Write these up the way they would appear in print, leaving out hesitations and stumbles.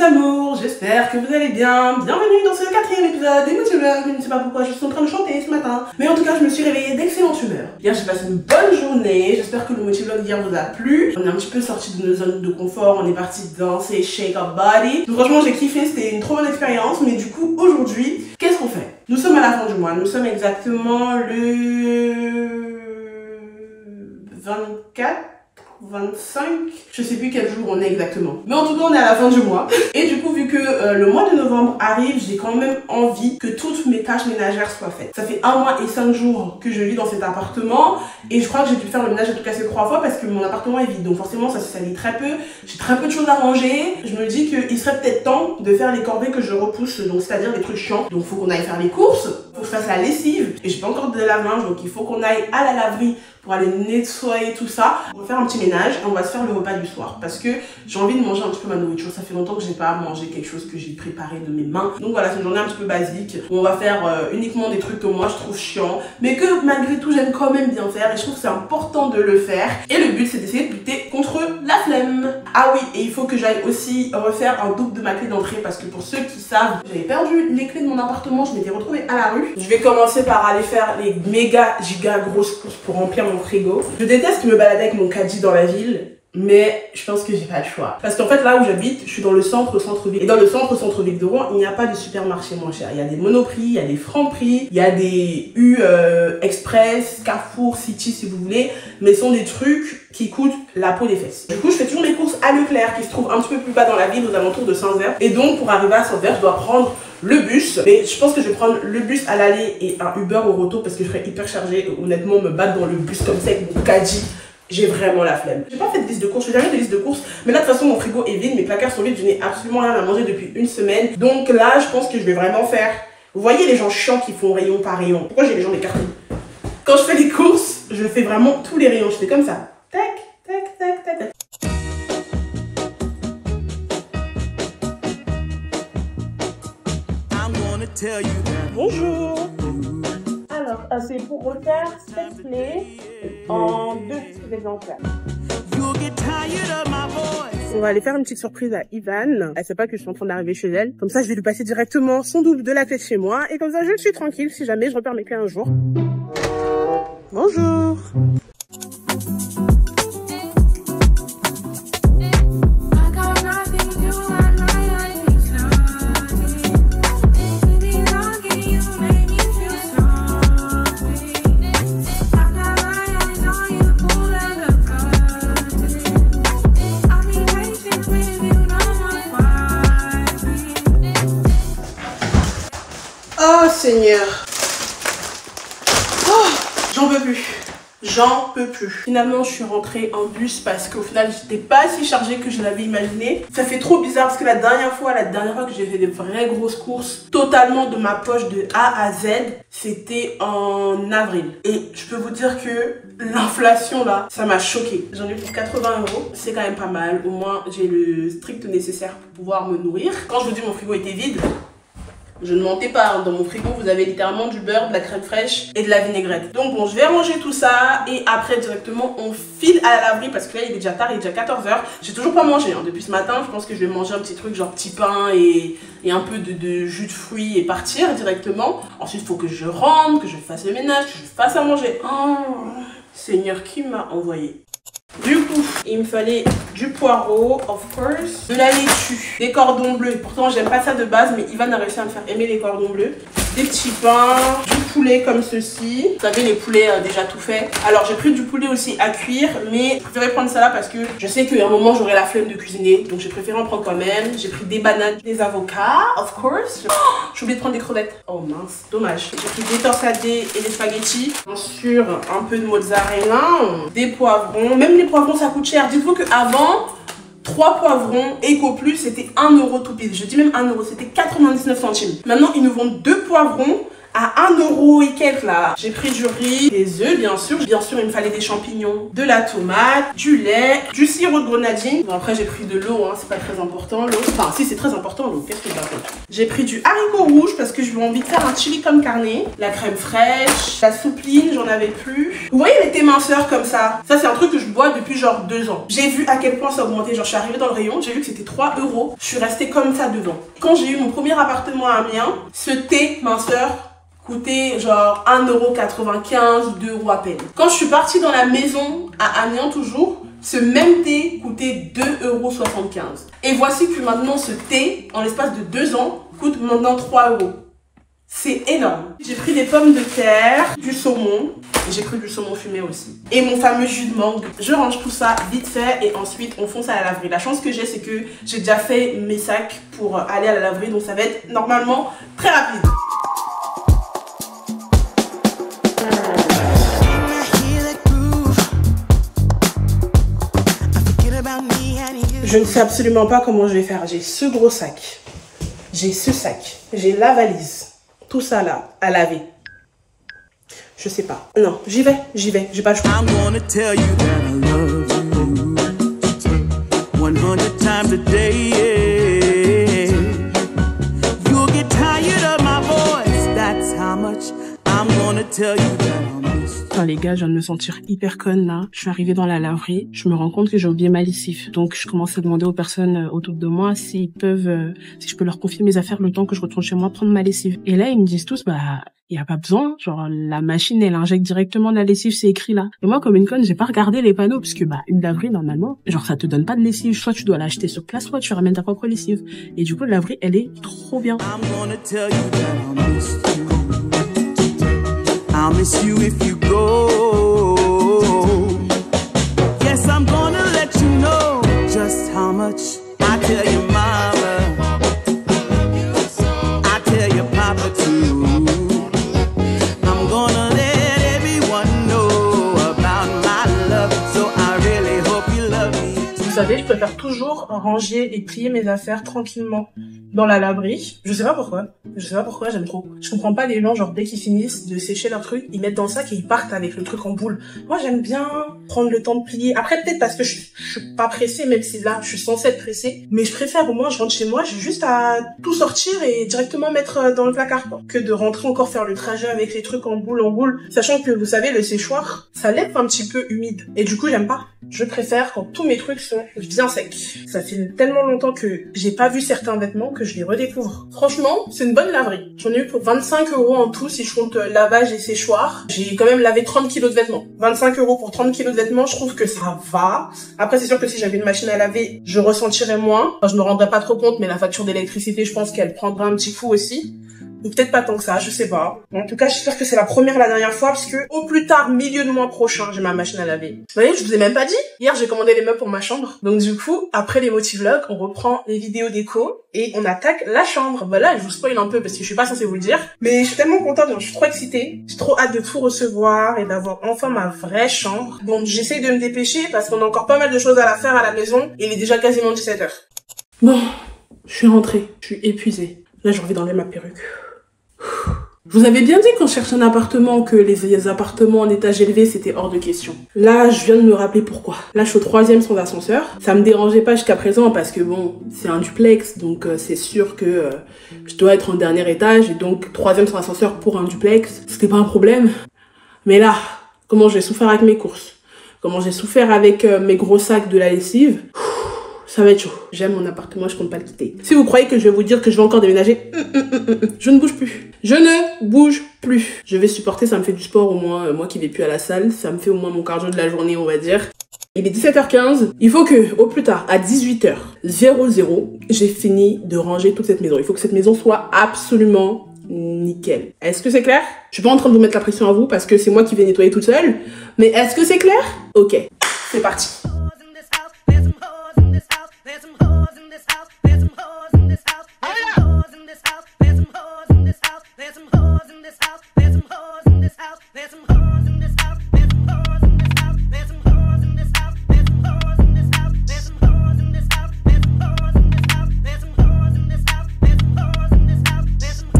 amours, j'espère que vous allez bien. Bienvenue dans ce 4e épisode d'Emotiveur. Je ne sais pas pourquoi je suis en train de chanter ce matin, mais en tout cas je me suis réveillée d'excellente humeur. Hier j'ai passé une bonne journée, j'espère que le Motivlog d'hier vous a plu. On est un petit peu sorti de nos zones de confort, on est parti danser, shake our body. Donc franchement j'ai kiffé, c'était une trop bonne expérience, mais du coup aujourd'hui, qu'est-ce qu'on fait? Nous sommes à la fin du mois, nous sommes exactement le 24 25, je sais plus quel jour on est exactement. Mais en tout cas, on est à la fin du mois. Et du coup, vu que le mois de novembre arrive, j'ai quand même envie que toutes mes tâches ménagères soient faites. Ça fait 1 mois et 5 jours que je vis dans cet appartement. Et je crois que j'ai dû faire le ménage à tout casser 3 fois parce que mon appartement est vide. Donc forcément, ça se salit très peu. J'ai très peu de choses à ranger. Je me dis qu'il serait peut-être temps de faire les corvées que je repousse. Donc c'est-à-dire les trucs chiants. Donc il faut qu'on aille faire les courses. Faut que je fasse la lessive. Et j'ai pas encore de lave-linge. Donc il faut qu'on aille à la laverie pour aller nettoyer tout ça. On va faire un petit ménage et on va se faire le repas du soir parce que j'ai envie de manger un petit peu ma nourriture. Ça fait longtemps que j'ai pas mangé quelque chose que j'ai préparé de mes mains. Donc voilà, c'est une journée un petit peu basique où on va faire uniquement des trucs que moi je trouve chiants, mais que malgré tout j'aime quand même bien faire et je trouve que c'est important de le faire. Et le but c'est d'essayer de lutter contre la flemme. Ah oui, et il faut que j'aille aussi refaire un double de ma clé d'entrée parce que pour ceux qui savent, j'avais perdu les clés de mon appartement, je m'étais retrouvée à la rue. Je vais commencer par aller faire les méga giga grosses courses pour remplir mon frigo. Je déteste me balader avec mon caddie dans la ville, mais je pense que j'ai pas le choix. Parce qu'en fait, là où j'habite, je suis dans le centre-ville. Et dans le centre-ville de Rouen, il n'y a pas de supermarché moins cher. Il y a des Monoprix, il y a des Franprix, il y a des U Express, Carrefour, City si vous voulez. Mais ce sont des trucs qui coûtent la peau des fesses. Du coup, je fais toujours mes courses à Leclerc, qui se trouve un petit peu plus bas dans la ville, aux alentours de Saint-Vert. Et donc, pour arriver à Saint-Vert, je dois prendre le bus, mais je pense que je vais prendre le bus à l'aller et un Uber au retour parce que je serais hyper chargée. Honnêtement, me battre dans le bus comme ça avec mon caddie, j'ai vraiment la flemme. J'ai pas fait de liste de courses, je fais jamais de liste de courses, mais là de toute façon mon frigo est vide, mes placards sont vides, je n'ai absolument rien à manger depuis une semaine. Donc là, je pense que je vais vraiment faire. Vous voyez les gens chiants qui font rayon par rayon. Pourquoi j'ai les gens écartés? Quand je fais les courses, je fais vraiment tous les rayons. Je fais comme ça. Tac, tac, tac, tac, tac. Bonjour. Alors, c'est pour refaire cette clé en 2 petits exemplaires. On va aller faire une petite surprise à Ivan. Elle sait pas que je suis en train d'arriver chez elle. Comme ça, je vais lui passer directement son double de la clé de chez moi. Et comme ça, je suis tranquille si jamais je repère mes clés un jour. Bonjour. Oh Seigneur, oh, j'en peux plus, j'en peux plus. Finalement je suis rentrée en bus parce qu'au final j'étais pas si chargée que je l'avais imaginé. Ça fait trop bizarre parce que la dernière fois que j'ai fait des vraies grosses courses totalement de ma poche de A à Z, c'était en avril. Et je peux vous dire que l'inflation là, ça m'a choquée. J'en ai pour 80 €, c'est quand même pas mal. Au moins j'ai le strict nécessaire pour pouvoir me nourrir. Quand je vous dis mon frigo était vide, je ne mentais pas, dans mon frigo vous avez littéralement du beurre, de la crème fraîche et de la vinaigrette. Donc bon, je vais ranger tout ça et après directement on file à la laverie parce que là il est déjà tard, il est déjà 14 h. J'ai toujours pas mangé depuis ce matin, je pense que je vais manger un petit truc genre petit pain et un peu de jus de fruits et partir directement. Ensuite il faut que je rentre, que je fasse le ménage, que je fasse à manger. Oh Seigneur, qui m'a envoyé? Du coup, il me fallait du poireau, of course, de la laitue, des cordons bleus. Pourtant, j'aime pas ça de base, mais Ivan a réussi à me faire aimer les cordons bleus. Des petits pains, du poulet comme ceci. Vous savez, les poulets déjà tout fait. Alors, j'ai pris du poulet aussi à cuire, mais je préférais prendre ça là parce que je sais qu'à un moment, j'aurai la flemme de cuisiner. Donc, j'ai préféré en prendre quand même. J'ai pris des bananes, des avocats, of course. Oh, j'ai oublié de prendre des crevettes. Oh mince, dommage. J'ai pris des torsadés et des spaghettis. Bien sûr, un peu de mozzarella, des poivrons. Même les poivrons, ça coûte cher. Dites-vous qu'avant, 3 poivrons Eco Plus c'était 1 € tout pile. Je dis même 1 €, c'était 99 centimes. Maintenant ils nous vendent 2 poivrons à 1 € et quelques là. J'ai pris du riz, des œufs bien sûr. Bien sûr, il me fallait des champignons, de la tomate, du lait, du sirop de grenadine. Bon, après, j'ai pris de l'eau, hein, c'est pas très important l'eau. Enfin, si, c'est très important l'eau, qu'est-ce que je raconte. J'ai pris du haricot rouge parce que je me envie de faire un chili con carne, la crème fraîche, la soupline, j'en avais plus. Vous voyez les thés minceurs comme ça? Ça, c'est un truc que je bois depuis genre 2 ans. J'ai vu à quel point ça augmentait. Genre, je suis arrivée dans le rayon, j'ai vu que c'était 3 €. Je suis restée comme ça devant. Quand j'ai eu mon premier appartement à Amiens, ce thé minceur coûtait genre 1,95 €, 2 € à peine. Quand je suis partie dans la maison à Amiens toujours, ce même thé coûtait 2,75 €. Et voici que maintenant ce thé, en l'espace de 2 ans, coûte maintenant 3 €. C'est énorme. J'ai pris des pommes de terre, du saumon, et j'ai pris du saumon fumé aussi. Et mon fameux jus de mangue. Je range tout ça vite fait et ensuite on fonce à la laverie. La chance que j'ai, c'est que j'ai déjà fait mes sacs pour aller à la laverie, donc ça va être normalement très rapide. Je ne sais absolument pas comment je vais faire. J'ai ce gros sac, j'ai ce sac, j'ai la valise, tout ça là, à laver. Je sais pas. Non, j'y vais, j'ai pas le choix. I'm gonna tell you that I love you 100 times a day. You'll get tired of my voice, that's how much I'm gonna tell you that I miss you. Enfin, les gars, je viens de me sentir hyper conne là. Je suis arrivée dans la laverie, je me rends compte que j'ai oublié ma lessive. Donc je commence à demander aux personnes autour de moi s'ils peuvent, si je peux leur confier mes affaires le temps que je retourne chez moi prendre ma lessive. Et là ils me disent tous, bah il y a pas besoin, genre la machine elle injecte directement la lessive, c'est écrit là. Et moi comme une conne, j'ai pas regardé les panneaux parce que bah une laverie normalement, genre ça te donne pas de lessive, soit tu dois l'acheter sur place, soit tu ramènes ta propre lessive. Et du coup la laverie elle est trop bien. I'll miss you if you go. Yes, I'm gonna let you know just how much I tell your mama, I tell your papa too. I'm gonna let everyone know about my love, so I really hope you love me. Vous savez, je préfère toujours ranger et plier mes affaires tranquillement dans la laverie. Je sais pas pourquoi, j'aime trop. Je comprends pas les gens, genre dès qu'ils finissent de sécher leur truc, ils mettent dans le sac et ils partent avec le truc en boule. Moi j'aime bien prendre le temps de plier. Après peut-être parce que je suis pas pressée, même si là je suis censée être pressée, mais je préfère au moins je rentre chez moi, j'ai juste à tout sortir et directement mettre dans le placard quoi, que de rentrer encore faire le trajet avec les trucs en boule, sachant que vous savez le séchoir, ça lève un petit peu humide et du coup j'aime pas. Je préfère quand tous mes trucs sont bien secs. Ça fait tellement longtemps que j'ai pas vu certains vêtements que je les redécouvre. Franchement, c'est une bonne laverie. J'en ai eu pour 25 € en tout si je compte lavage et séchoir. J'ai quand même lavé 30 kilos de vêtements. 25 € pour 30 kilos de vêtements, je trouve que ça va. Après, c'est sûr que si j'avais une machine à laver, je ressentirais moins. Enfin, je me rendrais pas trop compte, mais la facture d'électricité, je pense qu'elle prendra un petit coup aussi. Ou peut-être pas tant que ça, je sais pas. En tout cas, j'espère que c'est la première et la dernière fois parce que au plus tard, milieu de mois prochain, j'ai ma machine à laver. Vous voyez, je vous ai même pas dit. Hier, j'ai commandé les meubles pour ma chambre. Donc du coup, après les motivlogs, on reprend les vidéos déco et on attaque la chambre. Bah là, je vous spoil un peu parce que je suis pas censée vous le dire. Mais je suis tellement contente, je suis trop excitée. J'ai trop hâte de tout recevoir et d'avoir enfin ma vraie chambre. Donc j'essaye de me dépêcher parce qu'on a encore pas mal de choses à la faire à la maison. Et il est déjà quasiment 17 h. Bon, je suis rentrée. Je suis épuisée. Là, j'ai envie d'enlever ma perruque. Je vous avais bien dit quand je cherchais un appartement que les appartements en étage élevé c'était hors de question. Là je viens de me rappeler pourquoi. Là je suis au 3e sans ascenseur. Ça me dérangeait pas jusqu'à présent parce que bon c'est un duplex donc c'est sûr que je dois être en dernier étage et donc 3e sans ascenseur pour un duplex c'était pas un problème. Mais là comment j'ai souffert avec mes courses, comment j'ai souffert avec mes gros sacs de la lessive. Ça va être chaud. J'aime mon appartement, je compte pas le quitter. Si vous croyez que je vais vous dire que je vais encore déménager, je ne bouge plus. Je ne bouge plus. Je vais supporter, ça me fait du sport au moins. Moi qui vais plus à la salle, ça me fait au moins mon cardio de la journée, on va dire. Il est 17 h 15. Il faut que, au plus tard, à 18 h 00, j'ai fini de ranger toute cette maison. Il faut que cette maison soit absolument nickel. Est-ce que c'est clair? Je suis pas en train de vous mettre la pression à vous parce que c'est moi qui vais nettoyer toute seule. Mais est-ce que c'est clair? Ok, c'est parti. There's some hoes in this house. There's some hoes in this house. There's some hoes in this house. There's some hoes in this house. There's some hoes in this house. There's some hoes in this house. There's some hoes in this house. There's some hoes in this house. There's some hoes in this house. There's some hoes in this house. There's some hoes in this house. There's some hoes in this house. There's some hoes in this house. There's some hoes in this house. There's some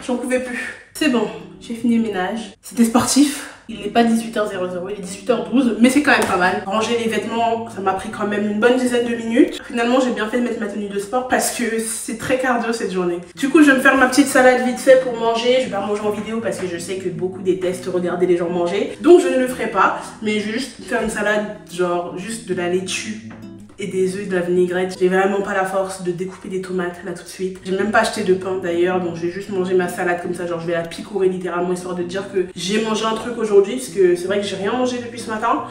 j'en pouvais plus. C'est bon, j'ai fini le ménage. C'était sportif. Il n'est pas 18h00, il est 18h12, mais c'est quand même pas mal. Ranger les vêtements, ça m'a pris quand même une bonne dizaine de minutes. Finalement, j'ai bien fait de mettre ma tenue de sport parce que c'est très cardio cette journée. Du coup, je vais me faire ma petite salade vite fait pour manger. Je vais pas manger en vidéo parce que je sais que beaucoup détestent regarder les gens manger. Donc, je ne le ferai pas, mais je vais juste faire une salade, genre juste de la laitue et des œufs, de la vinaigrette. J'ai vraiment pas la force de découper des tomates là tout de suite. J'ai même pas acheté de pain d'ailleurs, donc je vais juste manger ma salade comme ça, genre je vais la picorer littéralement histoire de dire que j'ai mangé un truc aujourd'hui, parce que c'est vrai que j'ai rien mangé depuis ce matin.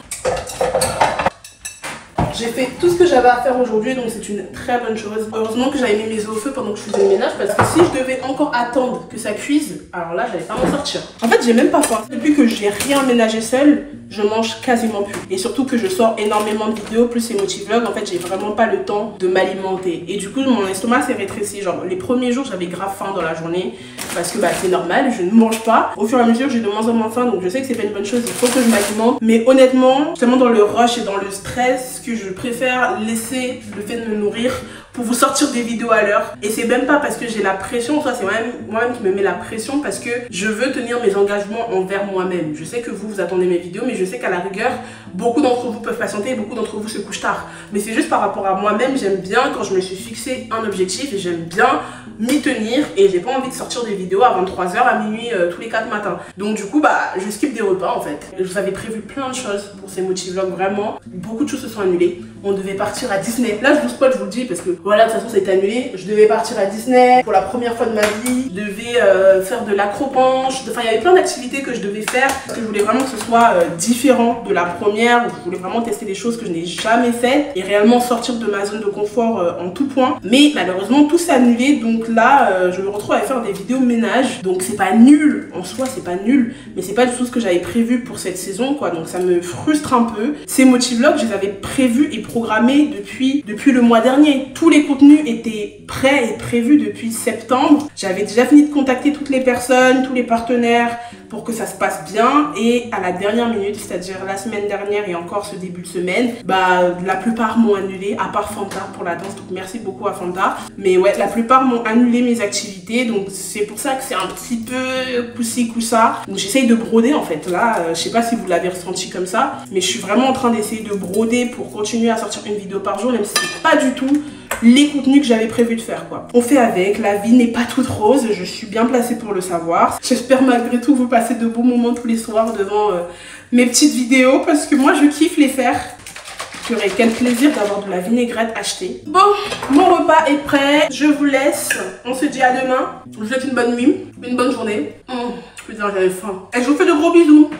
J'ai fait tout ce que j'avais à faire aujourd'hui, donc c'est une très bonne chose. Heureusement que j'avais mis mes œufs au feu pendant que je faisais le ménage, parce que si je devais encore attendre que ça cuise, alors là, j'allais pas m'en sortir. En fait, j'ai même pas faim. Depuis que j'ai rien ménagé seule, je mange quasiment plus. Et surtout que je sors énormément de vidéos, plus les motivlogs, en fait, j'ai vraiment pas le temps de m'alimenter. Et du coup, mon estomac s'est rétréci. Genre, les premiers jours, j'avais grave faim dans la journée, parce que bah, c'est normal, je ne mange pas. Au fur et à mesure, j'ai de moins en moins faim, donc je sais que c'est pas une bonne chose, il faut que je m'alimente. Mais honnêtement, justement dans le rush et dans le stress, que je préfère laisser le fait de me nourrir pour vous sortir des vidéos à l'heure. Et c'est même pas parce que j'ai la pression, ça c'est moi-même qui me mets la pression, parce que je veux tenir mes engagements envers moi-même. Je sais que vous attendez mes vidéos, mais je sais qu'à la rigueur, beaucoup d'entre vous peuvent patienter et beaucoup d'entre vous se couchent tard. Mais c'est juste par rapport à moi-même, j'aime bien quand je me suis fixé un objectif et j'aime bien m'y tenir, et j'ai pas envie de sortir des vidéos à 23h, à minuit, tous les 4 matins. Donc du coup, bah, je skip des repas en fait. Je vous avais prévu plein de choses pour ces motivlogs, vraiment. Beaucoup de choses se sont annulées. On devait partir à Disney. Là, je vous spoil, je vous le dis, parce que voilà, de toute façon, ça a été annulé. Je devais partir à Disney pour la première fois de ma vie. Je devais faire de l'acropanche. Enfin, il y avait plein d'activités que je devais faire, parce que je voulais vraiment que ce soit différent de la première, où je voulais vraiment tester des choses que je n'ai jamais faites et réellement sortir de ma zone de confort en tout point. Mais malheureusement, tout s'est annulé. Donc là, je me retrouve à faire des vidéos ménage. Donc c'est pas nul, en soi, c'est pas nul, mais c'est pas du tout ce que j'avais prévu pour cette saison, quoi. Donc ça me frustre un peu. Ces motivlogs, je les avais prévus et programmés depuis le mois dernier. Tous les contenus étaient prêts et prévus depuis septembre. J'avais déjà fini de contacter toutes les personnes, tous les partenaires pour que ça se passe bien, et à la dernière minute, c'est-à-dire la semaine dernière et encore ce début de semaine, bah la plupart m'ont annulé, à part Fanta pour la danse, donc merci beaucoup à Fanta. Mais ouais, la plupart m'ont annulé mes activités, donc c'est pour ça que c'est un petit peu coup-ci, coup-ça. Donc j'essaye de broder en fait. Là, je sais pas si vous l'avez ressenti comme ça, mais je suis vraiment en train d'essayer de broder pour continuer à sortir une vidéo par jour, même si c'est pas du tout les contenus que j'avais prévu de faire, quoi. On fait avec, la vie n'est pas toute rose, je suis bien placée pour le savoir. J'espère malgré tout vous passer de beaux moments tous les soirs devant mes petites vidéos, parce que moi je kiffe les faire. J'aurais quel plaisir d'avoir de la vinaigrette achetée. Bon, mon repas est prêt, je vous laisse. On se dit à demain. Je vous souhaite une bonne nuit, une bonne journée. Putain, j'avais faim. Et je vous fais de gros bisous.